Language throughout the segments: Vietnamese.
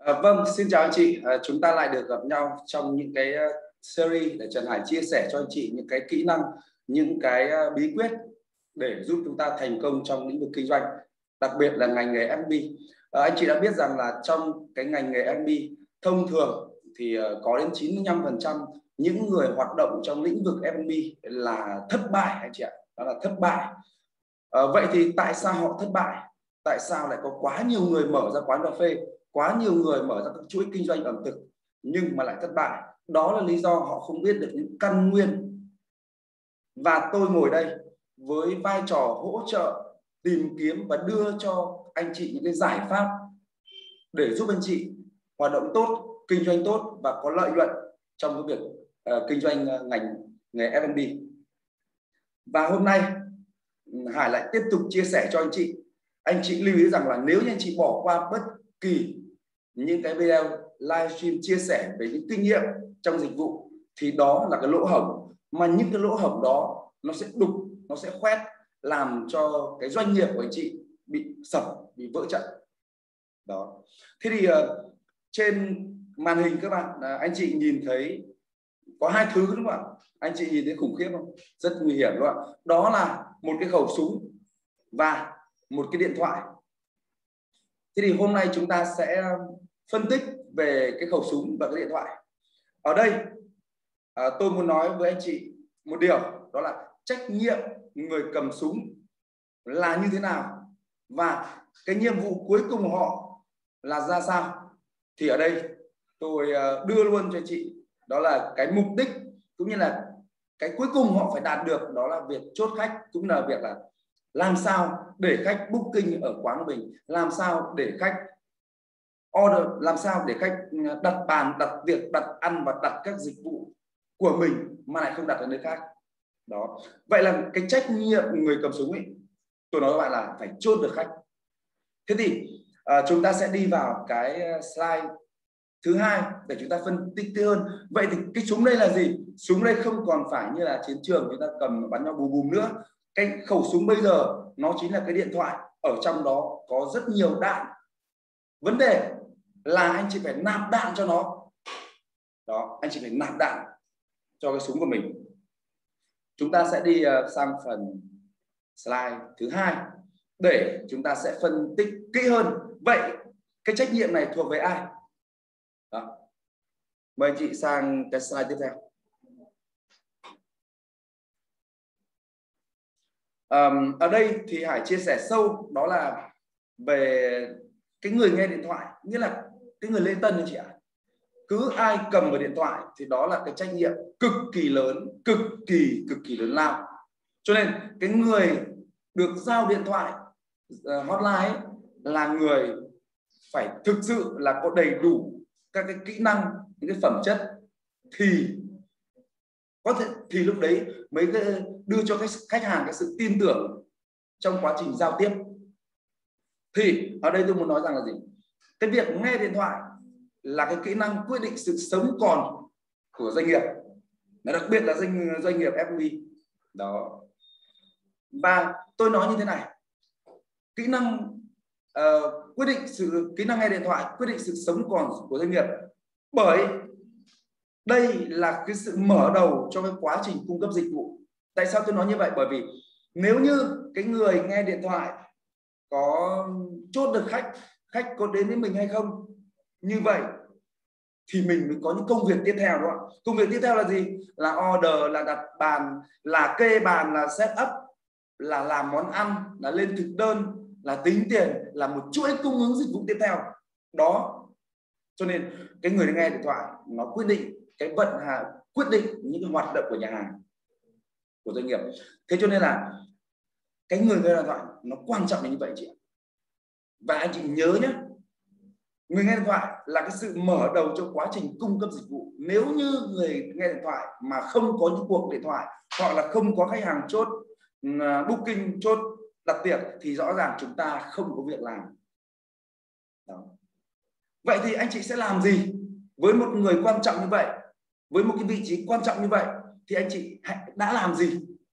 Vâng, xin chào anh chị. Chúng ta lại được gặp nhau trong những cái series để Trần Hải chia sẻ cho anh chị những cái kỹ năng, những cái bí quyết để giúp chúng ta thành công trong lĩnh vực kinh doanh, đặc biệt là ngành nghề F&B. Anh chị đã biết rằng là trong cái ngành nghề F&B thông thường thì có đến 95% những người hoạt động trong lĩnh vực F&B là thất bại anh chị ạ, đó là thất bại. Vậy thì tại sao họ thất bại? Tại sao lại có quá nhiều người mở ra quán cà phê, quá nhiều người mở ra các chuỗi kinh doanh ẩm thực nhưng mà lại thất bại? Đó là lý do họ không biết được những căn nguyên. Và tôi ngồi đây với vai trò hỗ trợ, tìm kiếm và đưa cho anh chị những cái giải pháp để giúp anh chị hoạt động tốt, kinh doanh tốt và có lợi nhuận trong cái việc kinh doanh ngành nghề F&B. Và hôm nay Hải lại tiếp tục chia sẻ cho anh chị. Anh chị lưu ý rằng là nếu như anh chị bỏ qua bất kỳ những cái video livestream chia sẻ về những kinh nghiệm trong dịch vụ thì đó là cái lỗ hổng, mà những cái lỗ hổng đó nó sẽ đục, nó sẽ khoét, làm cho cái doanh nghiệp của anh chị bị sập, bị vỡ trận đó. Thế thì trên màn hình các bạn, anh chị nhìn thấy có hai thứ đúng không ạ? Anh chị nhìn thấy khủng khiếp không? Rất nguy hiểm đúng không ạ? Đó là một cái khẩu súng và một cái điện thoại. Thế thì hôm nay chúng ta sẽ phân tích về cái khẩu súng và cái điện thoại. Ở đây tôi muốn nói với anh chị một điều, đó là trách nhiệm người cầm súng là như thế nào và cái nhiệm vụ cuối cùng của họ là ra sao. Thì ở đây tôi đưa luôn cho anh chị, đó là cái mục đích cũng như là cái cuối cùng họ phải đạt được, đó là việc chốt khách, cũng là việc là làm sao để khách booking ở quán của mình, làm sao để khách order, làm sao để khách đặt bàn, đặt việc, đặt ăn và đặt các dịch vụ của mình mà lại không đặt ở nơi khác đó. Vậy là cái trách nhiệm người cầm súng ấy, tôi nói các bạn là phải chốt được khách. Thế thì chúng ta sẽ đi vào cái slide thứ hai để chúng ta phân tích hơn. Vậy thì cái súng đây là gì? Súng đây không còn phải như là chiến trường chúng ta cầm bắn nhau bùm bùm nữa. Cái khẩu súng bây giờ nó chính là cái điện thoại, ở trong đó có rất nhiều đạn. Vấn đề là anh chỉ phải nạp đạn cho nó đó, anh chỉ phải nạp đạn cho cái súng của mình. Chúng ta sẽ đi sang phần slide thứ hai để chúng ta sẽ phân tích kỹ hơn. Vậy cái trách nhiệm này thuộc về ai đó? Mời anh chị sang cái slide tiếp theo. Ở đây thì Hải chia sẻ sâu, đó là về cái người nghe điện thoại, nghĩa là cái người lễ tân anh chị ạ. Cứ ai cầm vào điện thoại thì đó là cái trách nhiệm cực kỳ lớn, cực kỳ lớn lao. Cho nên cái người được giao điện thoại hotline ấy, là người phải thực sự là có đầy đủ các cái kỹ năng, những cái phẩm chất, thì có thể thì lúc đấy mới đưa cho khách hàng cái sự tin tưởng trong quá trình giao tiếp. Thì ở đây tôi muốn nói rằng là gì? Cái việc nghe điện thoại là cái kỹ năng quyết định sự sống còn của doanh nghiệp, đặc biệt là doanh nghiệp F&B đó. Và tôi nói như thế này, kỹ năng kỹ năng nghe điện thoại quyết định sự sống còn của doanh nghiệp, bởi đây là cái sự mở đầu cho cái quá trình cung cấp dịch vụ. Tại sao tôi nói như vậy? Bởi vì nếu như cái người nghe điện thoại có chốt được khách có đến với mình hay không, như vậy thì mình mới có những công việc tiếp theo, đúng không? Công việc tiếp theo là gì? Là order, là đặt bàn, là kê bàn, là set up, là làm món ăn, là lên thực đơn, là tính tiền, là một chuỗi cung ứng dịch vụ tiếp theo đó. Cho nên cái người nghe điện thoại nó quyết định cái vận hành, quyết định những cái hoạt động của nhà hàng, của doanh nghiệp. Thế cho nên là cái người nghe điện thoại nó quan trọng như vậy chị ạ. Và anh chị nhớ nhé, người nghe điện thoại là cái sự mở đầu cho quá trình cung cấp dịch vụ. Nếu như người nghe điện thoại mà không có những cuộc điện thoại, hoặc là không có khách hàng chốt booking, chốt đặt tiệc, thì rõ ràng chúng ta không có việc làm đó. Vậy thì anh chị sẽ làm gì với một người quan trọng như vậy, với một cái vị trí quan trọng như vậy? Thì anh chị đã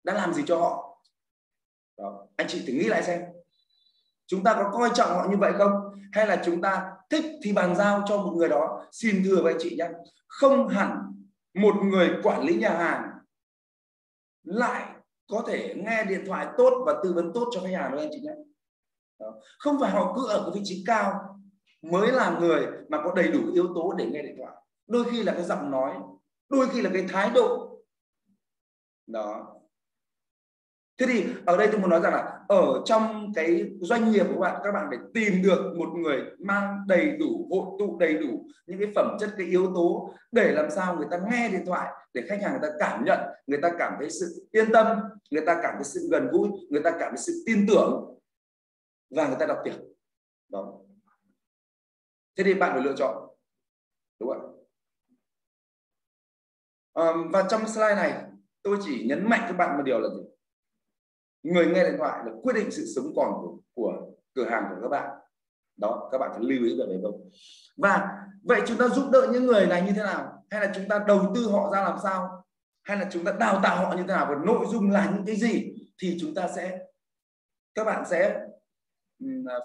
làm gì cho họ đó? Anh chị thử nghĩ lại xem. Chúng ta có coi trọng họ như vậy không? Hay là chúng ta thích thì bàn giao cho một người đó? Xin thưa với anh chị nhé, không hẳn một người quản lý nhà hàng lại có thể nghe điện thoại tốt và tư vấn tốt cho khách hàng đâu anh chị nhé. Không phải họ cứ ở cái vị trí cao mới là người mà có đầy đủ yếu tố để nghe điện thoại. Đôi khi là cái giọng nói, đôi khi là cái thái độ đó. Thế thì ở đây tôi muốn nói rằng là ở trong cái doanh nghiệp của bạn, các bạn phải tìm được một người mang đầy đủ, hội tụ đầy đủ những cái phẩm chất, cái yếu tố để làm sao người ta nghe điện thoại, để khách hàng người ta cảm nhận, người ta cảm thấy sự yên tâm, người ta cảm thấy sự gần gũi, người ta cảm thấy sự tin tưởng và người ta đặt tiền đó. Thế thì bạn phải lựa chọn, đúng không ạ? Và trong slide này tôi chỉ nhấn mạnh các bạn một điều là gì? Người nghe điện thoại là quyết định sự sống còn của cửa hàng của các bạn đó, các bạn phải lưu ý về đấy không? Và vậy chúng ta giúp đỡ những người này như thế nào? Hay là chúng ta đầu tư họ ra làm sao? Hay là chúng ta đào tạo họ như thế nào? Và nội dung là những cái gì? Thì chúng ta sẽ, các bạn sẽ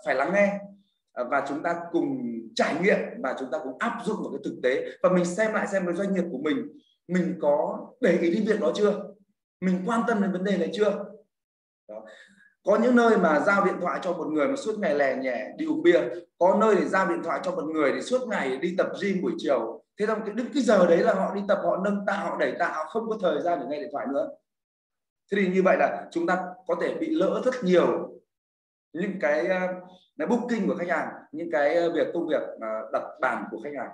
phải lắng nghe và chúng ta cùng trải nghiệm và chúng ta cùng áp dụng vào cái thực tế, và mình xem lại xem cái doanh nghiệp của mình có để ý đến việc đó chưa, mình quan tâm đến vấn đề này chưa đó. Có những nơi mà giao điện thoại cho một người mà suốt ngày lè nhè đi uống bia, có nơi để giao điện thoại cho một người để suốt ngày đi tập gym buổi chiều. Thế xong cái giờ đấy là họ đi tập, họ nâng tạ, họ đẩy tạ, họ không có thời gian để nghe điện thoại nữa. Thế thì như vậy là chúng ta có thể bị lỡ rất nhiều những cái booking của khách hàng, những cái công việc đặt bàn của khách hàng.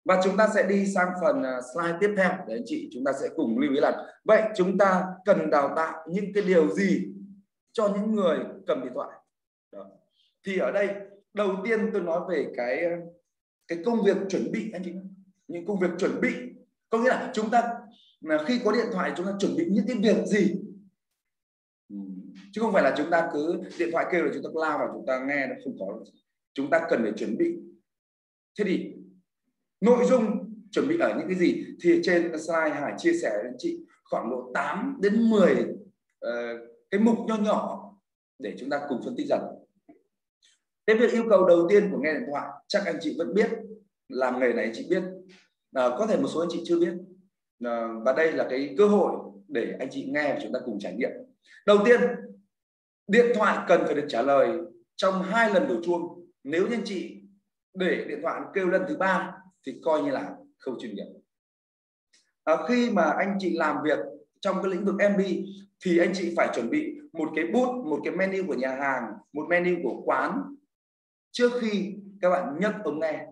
Và chúng ta sẽ đi sang phần slide tiếp theo để anh chị chúng ta sẽ cùng lưu ý là vậy chúng ta cần đào tạo những cái điều gì cho những người cầm điện thoại đó. Thì ở đây đầu tiên tôi nói về cái công việc chuẩn bị anh chị, những công việc chuẩn bị, có nghĩa là chúng ta khi có điện thoại chúng ta chuẩn bị những cái việc gì, chứ không phải là chúng ta cứ điện thoại kêu là chúng ta lao vào chúng ta nghe, nó không có. Chúng ta cần phải chuẩn bị. Thế thì nội dung chuẩn bị ở những cái gì thì trên slide Hải chia sẻ với anh chị khoảng độ 8 đến 10 cái mục nho nhỏ để chúng ta cùng phân tích dần. Cái việc yêu cầu đầu tiên của nghe điện thoại chắc anh chị vẫn biết, làm nghề này anh chị biết, có thể một số anh chị chưa biết, và đây là cái cơ hội để anh chị nghe và chúng ta cùng trải nghiệm. Đầu tiên, điện thoại cần phải được trả lời trong 2 lần đổ chuông. Nếu như anh chị để điện thoại kêu lần thứ 3 thì coi như là không chuyên nghiệp. Khi mà anh chị làm việc trong cái lĩnh vực MB thì anh chị phải chuẩn bị một cái bút, một cái menu của nhà hàng, một menu của quán trước khi các bạn nhấc ống nghe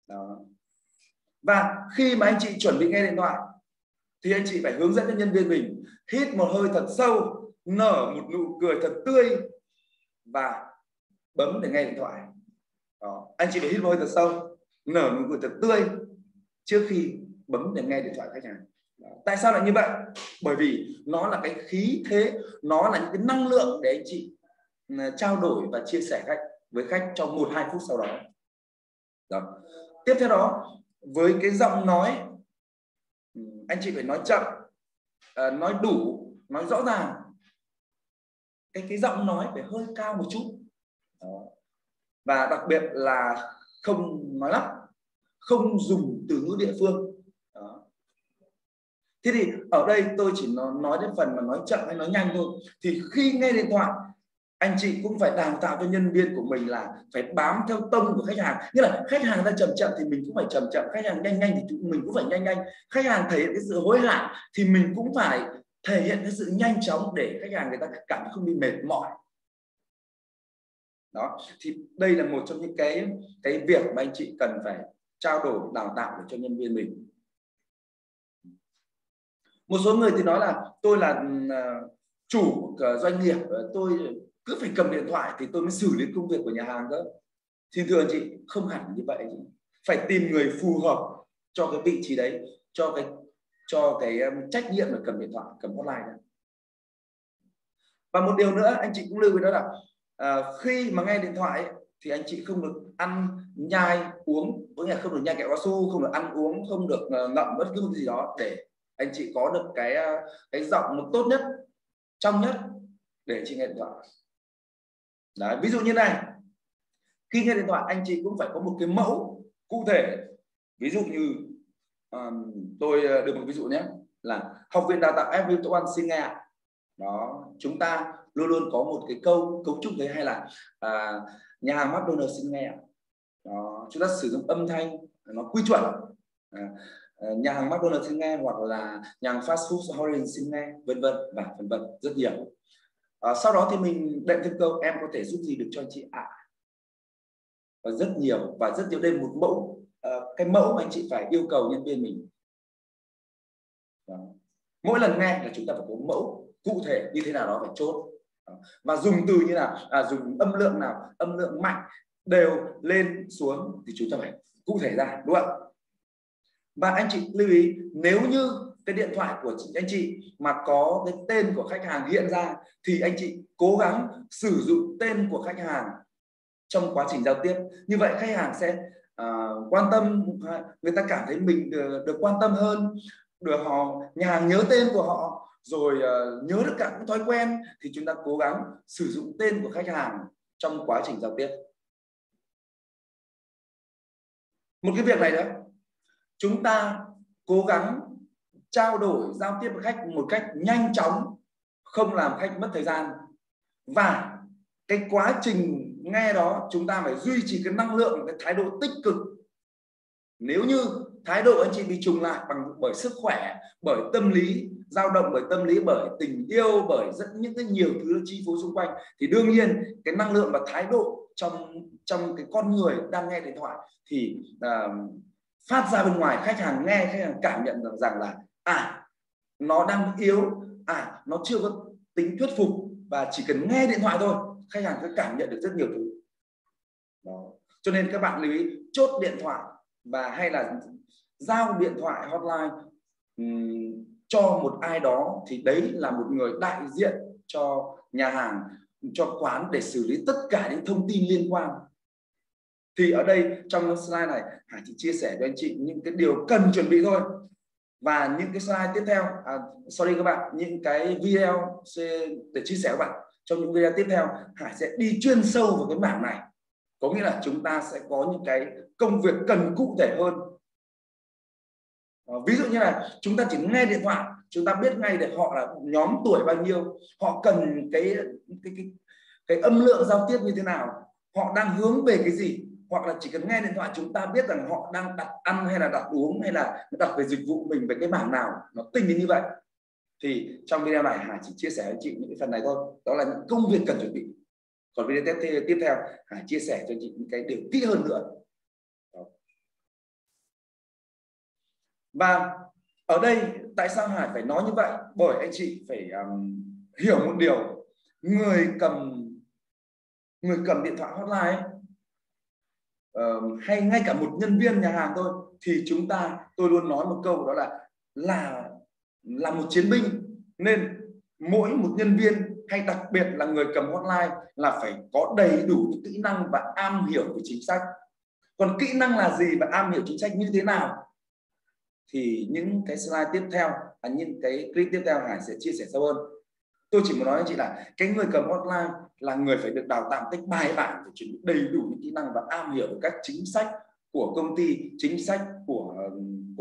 đó. Và khi mà anh chị chuẩn bị nghe điện thoại thì anh chị phải hướng dẫn cho nhân viên mình hít một hơi thật sâu, nở một nụ cười thật tươi và bấm để nghe điện thoại đó. Anh chị phải hít một hơi thật sâu, nở nụ cười thật tươi trước khi bấm để nghe điện thoại khách hàng. Tại sao lại như vậy? Bởi vì nó là cái khí thế, nó là những cái năng lượng để anh chị trao đổi và chia sẻ với khách trong 1-2 phút sau đó. Đó. Tiếp theo đó, với cái giọng nói, anh chị phải nói chậm, nói đủ, nói rõ ràng. Cái giọng nói phải hơi cao một chút. Đó. Và đặc biệt là không nói lắp, không dùng từ ngữ địa phương. Đó. Thế thì ở đây tôi chỉ nói đến phần mà nói chậm hay nói nhanh thôi. Thì khi nghe điện thoại, anh chị cũng phải đào tạo cho nhân viên của mình là phải bám theo tông của khách hàng. Như là khách hàng ta chậm chậm thì mình cũng phải chậm chậm, khách hàng nhanh nhanh thì mình cũng phải nhanh nhanh, khách hàng thể hiện cái sự hối hả thì mình cũng phải thể hiện cái sự nhanh chóng để khách hàng người ta cảm không bị mệt mỏi. Đó, thì đây là một trong những cái việc mà anh chị cần phải trao đổi, đào tạo để cho nhân viên mình. Một số người thì nói là tôi là chủ doanh nghiệp, tôi cứ phải cầm điện thoại thì tôi mới xử lý công việc của nhà hàng cơ. Thì thưa anh chị, không hẳn như vậy. Phải tìm người phù hợp cho cái vị trí đấy, cho cái trách nhiệm là cầm điện thoại, cầm hotline đấy. Và một điều nữa anh chị cũng lưu ý đó là khi mà nghe điện thoại ấy, thì anh chị không được ăn nhai uống, có nghĩa là không được nhai kẹo cao su, không được ăn uống, không được ngậm bất cứ gì đó, để anh chị có được cái giọng nó tốt nhất, trong nhất để chị nghe điện thoại. Đấy, ví dụ như này, khi nghe điện thoại anh chị cũng phải có một cái mẫu cụ thể. Ví dụ như tôi đưa một ví dụ nhé, là học viện đào tạo Everyone xin nghe. Đó, chúng ta luôn luôn có một cái cấu trúc đấy, hay là nhà hàng McDonald's xin nghe. Đó, chúng ta sử dụng âm thanh nó quy chuẩn. Nhà hàng McDonald's xin nghe, hoặc là nhà hàng fast food Horizon xin nghe, vân vân và vân vân, rất nhiều. Sau đó thì mình đệm thêm câu em có thể giúp gì được cho anh chị ạ? Và rất nhiều đây một mẫu, cái mẫu mà anh chị phải yêu cầu nhân viên mình. Đó. Mỗi lần nghe là chúng ta phải có mẫu cụ thể như thế nào đó phải chốt. Đó. Và dùng từ như nào, dùng âm lượng nào, âm lượng mạnh, đều, lên, xuống thì chúng ta phải cụ thể ra, đúng không ạ? Và anh chị lưu ý, nếu như cái điện thoại của anh chị mà có cái tên của khách hàng hiện ra thì anh chị cố gắng sử dụng tên của khách hàng trong quá trình giao tiếp. Như vậy khách hàng sẽ quan tâm, người ta cảm thấy mình được quan tâm hơn, được nhà hàng nhớ tên của họ, rồi nhớ được cả những thói quen. Thì chúng ta cố gắng sử dụng tên của khách hàng trong quá trình giao tiếp. Một cái việc này nữa, chúng ta cố gắng trao đổi giao tiếp với khách một cách nhanh chóng, không làm khách mất thời gian. Và cái quá trình nghe đó chúng ta phải duy trì cái năng lượng, cái thái độ tích cực. Nếu như thái độ anh chị bị trùng lại bởi sức khỏe, bởi tâm lý, dao động bởi tâm lý, bởi tình yêu, bởi những cái nhiều thứ chi phối xung quanh, thì đương nhiên cái năng lượng và thái độ trong cái con người đang nghe điện thoại thì phát ra bên ngoài. Khách hàng nghe, khách hàng cảm nhận được rằng là nó đang yếu, nó chưa có tính thuyết phục, và chỉ cần nghe điện thoại thôi khách hàng sẽ cảm nhận được rất nhiều thứ. Đó. Cho nên các bạn lưu ý, chốt điện thoại và hay là giao điện thoại hotline cho một ai đó thì đấy là một người đại diện cho nhà hàng, cho quán để xử lý tất cả những thông tin liên quan. Thì ở đây trong slide này Hải chỉ chia sẻ cho anh chị những cái điều cần chuẩn bị thôi. Và những cái slide tiếp theo, sorry các bạn, những cái video để chia sẻ các bạn, trong những video tiếp theo Hải sẽ đi chuyên sâu vào cái mảng này. Có nghĩa là chúng ta sẽ có những cái công việc cần cụ thể hơn. Ví dụ như là chúng ta chỉ nghe điện thoại, chúng ta biết ngay được họ là nhóm tuổi bao nhiêu, họ cần cái âm lượng giao tiếp như thế nào, họ đang hướng về cái gì. Hoặc là chỉ cần nghe điện thoại chúng ta biết rằng họ đang đặt ăn hay là đặt uống, hay là đặt về dịch vụ mình về cái mảng nào, nó tinh đến như vậy. Thì trong video này Hải chỉ chia sẻ với chị những cái phần này thôi, đó là những công việc cần chuẩn bị. Còn video tiếp theo Hải chia sẻ cho chị những cái điều kỹ hơn nữa. Đó. Và ở đây tại sao Hải phải nói như vậy? Bởi anh chị phải hiểu một điều, người cầm điện thoại hotline ấy, hay ngay cả một nhân viên nhà hàng thôi, thì tôi luôn nói một câu, đó là một chiến binh. Nên mỗi một nhân viên, hay đặc biệt là người cầm hotline, là phải có đầy đủ những kỹ năng và am hiểu về chính sách. Còn kỹ năng là gì và am hiểu chính sách như thế nào thì những cái slide tiếp theo, những cái clip tiếp theo Hải sẽ chia sẻ sâu hơn. Tôi chỉ muốn nói với chị là cái người cầm hotline là người phải được đào tạo cách bài bản, để chuẩn bị đầy đủ những kỹ năng và am hiểu các chính sách của công ty, chính sách của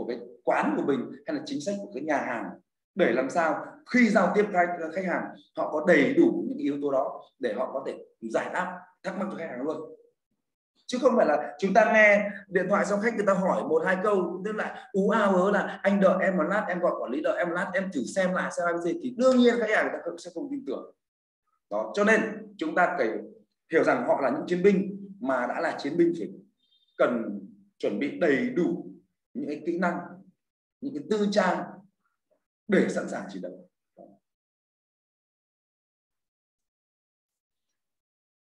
cái quán của mình, hay là chính sách của cái nhà hàng, để làm sao khi giao tiếp khách hàng họ có đầy đủ những yếu tố đó để họ có thể giải đáp thắc mắc cho khách hàng luôn. Chứ không phải là chúng ta nghe điện thoại xong khách người ta hỏi 1-2 câu tức là ú ao ớ là anh đợi em một lát, em gọi quản lý đợi em một lát, em thử xem lại xem cái gì, thì đương nhiên khách hàng người ta sẽ không tin tưởng. Đó, cho nên chúng ta phải hiểu rằng họ là những chiến binh, mà đã là chiến binh thì cần chuẩn bị đầy đủ những cái kỹ năng, những cái tư trang để sẵn sàng chiến đấu.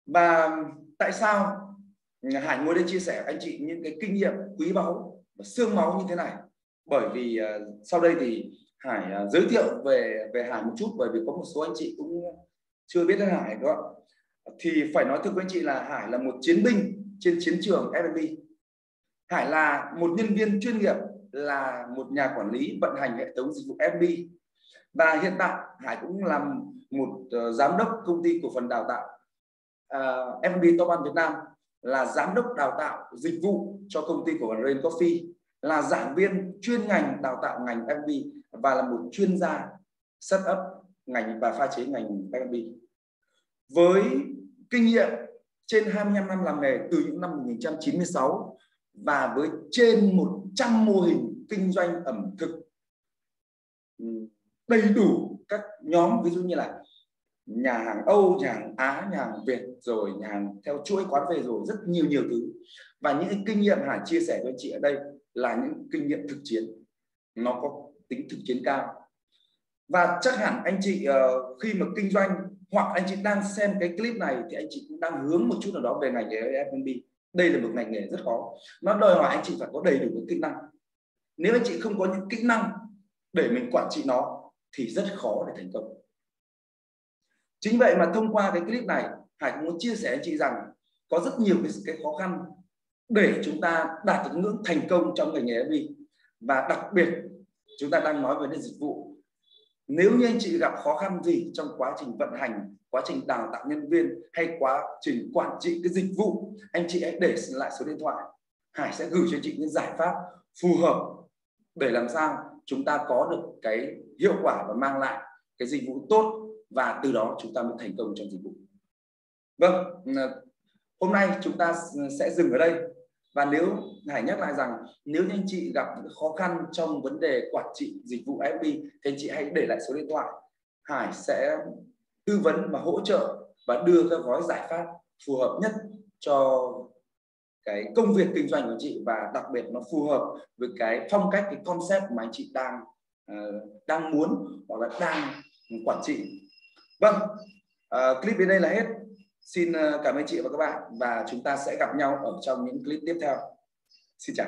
Và tại sao Hải ngồi đây chia sẻ anh chị những cái kinh nghiệm quý báu và xương máu như thế này? Bởi vì sau đây thì Hải giới thiệu về Hải một chút, bởi vì có một số anh chị cũng chưa biết đến Hải đó. Thì phải nói thật với anh chị là Hải là một chiến binh trên chiến trường F&B. Hải là một nhân viên chuyên nghiệp, là một nhà quản lý vận hành hệ thống dịch vụ F&B. Và hiện tại Hải cũng làm một giám đốc công ty cổ phần đào tạo F&B Top 1 Việt Nam, là giám đốc đào tạo dịch vụ cho công ty cổ phần Rain Coffee, là giảng viên chuyên ngành đào tạo ngành F&B và là một chuyên gia set up ngành và pha chế ngành F&B. Với kinh nghiệm trên 25 năm làm nghề từ những năm 1996 và với trên 100 mô hình kinh doanh ẩm thực đầy đủ các nhóm, ví dụ như là nhà hàng Âu, nhà hàng Á, nhà hàng Việt, rồi nhà hàng theo chuỗi quán về, rồi rất nhiều thứ. Và những cái kinh nghiệm Hải chia sẻ với chị ở đây là những kinh nghiệm thực chiến, nó có tính thực chiến cao. Và chắc hẳn anh chị khi mà kinh doanh hoặc anh chị đang xem cái clip này thì anh chị cũng đang hướng một chút nào đó về ngành nghề F&B. Đây là một ngành nghề rất khó, nó đòi hỏi anh chị phải có đầy đủ các kỹ năng. Nếu anh chị không có những kỹ năng để mình quản trị nó thì rất khó để thành công. Chính vậy mà thông qua cái clip này, Hải cũng muốn chia sẻ với anh chị rằng có rất nhiều cái khó khăn để chúng ta đạt được ngưỡng thành công trong ngành nghề F&B. Và đặc biệt chúng ta đang nói về đến dịch vụ. Nếu như anh chị gặp khó khăn gì trong quá trình vận hành, quá trình đào tạo nhân viên hay quá trình quản trị cái dịch vụ, anh chị hãy để lại số điện thoại. Hải sẽ gửi cho anh chị những giải pháp phù hợp để làm sao chúng ta có được cái hiệu quả và mang lại cái dịch vụ tốt, và từ đó chúng ta mới thành công trong dịch vụ. Vâng, hôm nay chúng ta sẽ dừng ở đây. Và nếu Hải nhắc lại rằng nếu anh chị gặp những khó khăn trong vấn đề quản trị dịch vụ F&B thì anh chị hãy để lại số điện thoại. Hải sẽ tư vấn và hỗ trợ và đưa các gói giải pháp phù hợp nhất cho cái công việc kinh doanh của anh chị, và đặc biệt nó phù hợp với cái phong cách, cái concept mà anh chị đang muốn hoặc là đang quản trị. Vâng, clip đến đây là hết. Xin cảm ơn chị và các bạn, và chúng ta sẽ gặp nhau ở trong những clip tiếp theo. Xin chào.